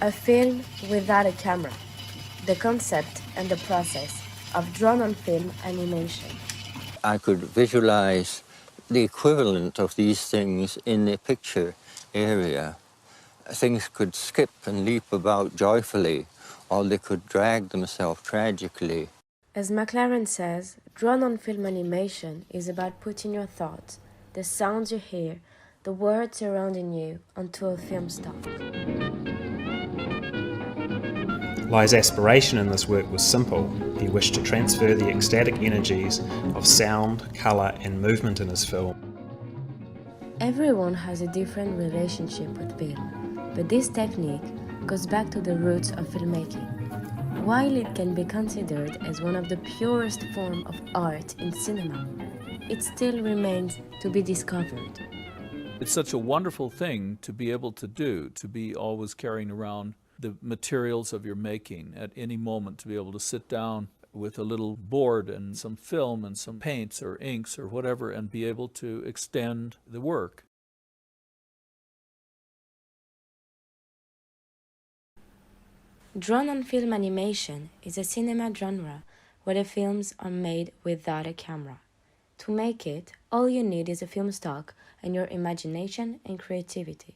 A film without a camera. The concept and the process of drawn-on-film animation. I could visualize the equivalent of these things in the picture area. Things could skip and leap about joyfully, or they could drag themselves tragically. As McLaren says, drawn-on-film animation is about putting your thoughts, the sounds you hear, the words surrounding you onto a film stock. Lai's aspiration in this work was simple. He wished to transfer the ecstatic energies of sound, colour and movement in his film. Everyone has a different relationship with film, but this technique goes back to the roots of filmmaking. While it can be considered as one of the purest forms of art in cinema, it still remains to be discovered. It's such a wonderful thing to be able to do, to be always carrying around the materials of your making at any moment, to be able to sit down with a little board and some film and some paints or inks or whatever and be able to extend the work. Drawn-on-film animation is a cinema genre where the films are made without a camera. To make it, all you need is a film stock and your imagination and creativity.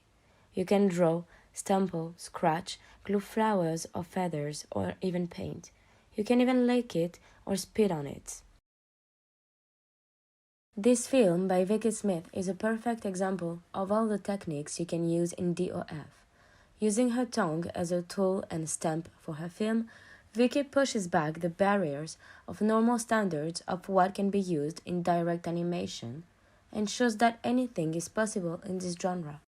You can draw, stumble, scratch, glue flowers or feathers, or even paint. You can even lick it or spit on it. This film by Vicky Smith is a perfect example of all the techniques you can use in DOF. Using her tongue as a tool and stamp for her film, Vicky pushes back the barriers of normal standards of what can be used in direct animation and shows that anything is possible in this genre.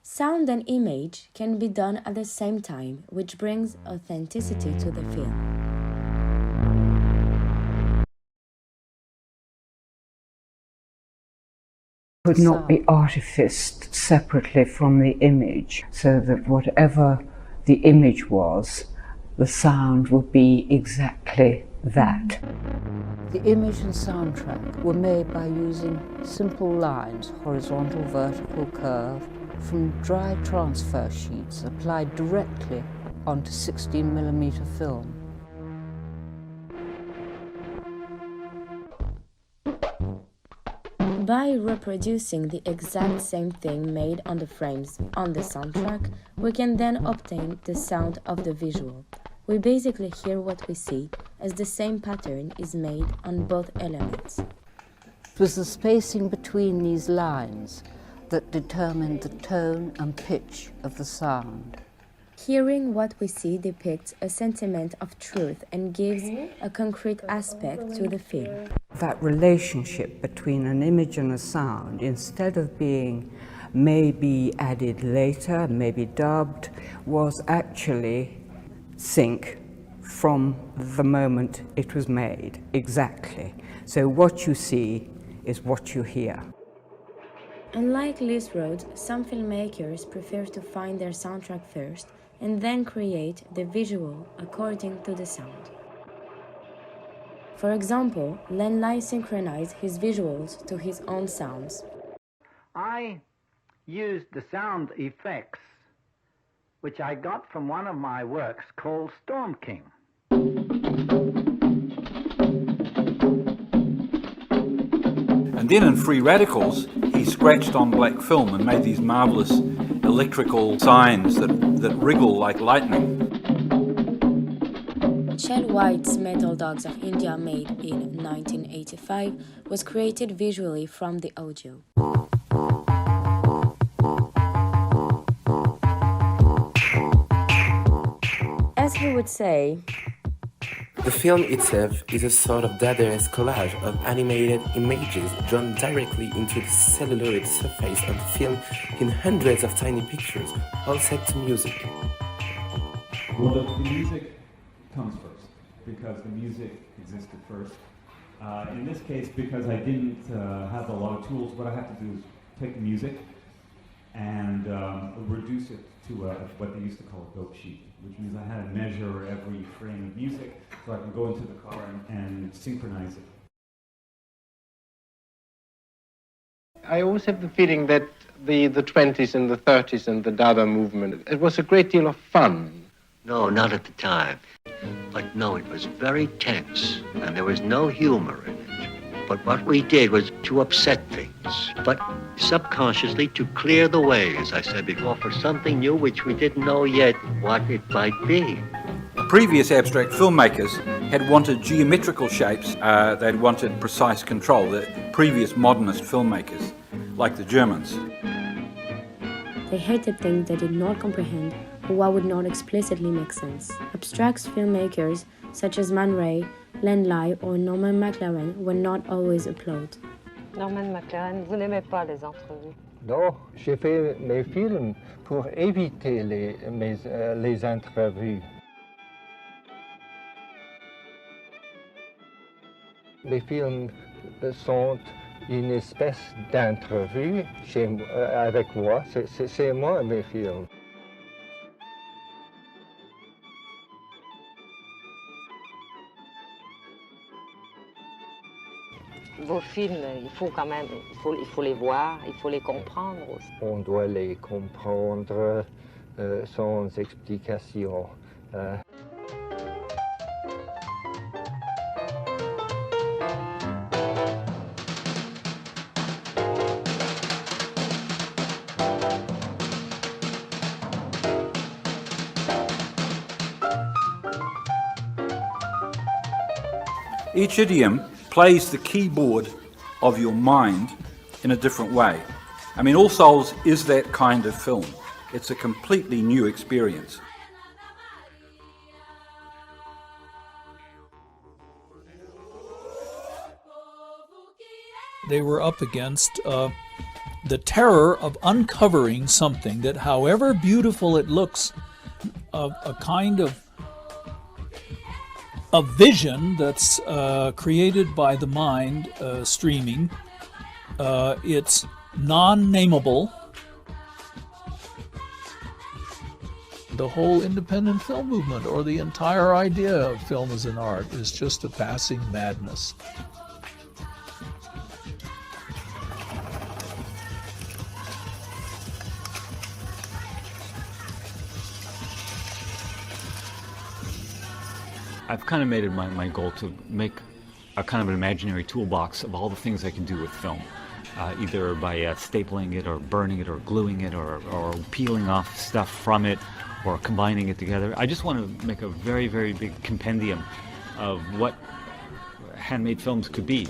Sound and image can be done at the same time, which brings authenticity to the film. Could not be artificed separately from the image, so that whatever the image was, the sound would be exactly that. The image and soundtrack were made by using simple lines, horizontal, vertical, curve, from dry transfer sheets applied directly onto 16mm film. By reproducing the exact same thing made on the frames on the soundtrack, we can then obtain the sound of the visual. We basically hear what we see, as the same pattern is made on both elements. It was the spacing between these lines that determined the tone and pitch of the sound. Hearing what we see depicts a sentiment of truth and gives a concrete aspect to the film. That relationship between an image and a sound, instead of being maybe added later, maybe dubbed, was actually sync from the moment it was made, exactly. So what you see is what you hear. Unlike Liz Rhodes, some filmmakers prefer to find their soundtrack first and then create the visual according to the sound. For example, Len Lai synchronized his visuals to his own sounds. I used the sound effects which I got from one of my works called Storm King. And then in Free Radicals, he scratched on black film and made these marvelous electrical signs that wriggle like lightning. Shell White's Metal Dogs of India, made in 1985, was created visually from the audio. As he would say, the film itself is a sort of Dadaist collage of animated images drawn directly into the celluloid surface of the film in hundreds of tiny pictures, all set to music. Well, the music comes first, because the music existed first. In this case, because I didn't have a lot of tools, what I have to do is take the music and reduce it to what they used to call a dope sheet, which means I had to measure every frame of music so I can go into the car and synchronize it. I always have the feeling that the 20s and the 30s and the Dada movement? It was a great deal of fun. No, not at the time. But no, it was very tense, and there was no humor in it. But what we did was to upset things, but subconsciously to clear the way, as I said before, for something new which we didn't know yet what it might be. Previous abstract filmmakers had wanted geometrical shapes, they'd wanted precise control, the previous modernist filmmakers, like the Germans. They hated things they did not comprehend or what would not explicitly make sense. Abstract filmmakers such as Man Ray, Len Lai or Norman McLaren were not always applauded. Norman McLaren, vous n'aimez pas les entrevues? Non, j'ai fait mes films pour éviter les entrevues. Les films sont une espèce d'entrevue avec moi. C'est moi mes films. Vos films, il faut quand même, il faut les voir, il faut les comprendre aussi. On doit les comprendre sans explication. Each idiom plays the keyboard of your mind in a different way. I mean, All Souls is that kind of film. It's a completely new experience. They were up against the terror of uncovering something that, however beautiful it looks, a kind of a vision that's created by the mind streaming. It's non-nameable. The whole independent film movement, or the entire idea of film as an art, is just a passing madness. I've kind of made it my goal to make a kind of an imaginary toolbox of all the things I can do with film, either by stapling it or burning it or gluing it or peeling off stuff from it or combining it together. I just want to make a very, very big compendium of what handmade films could be.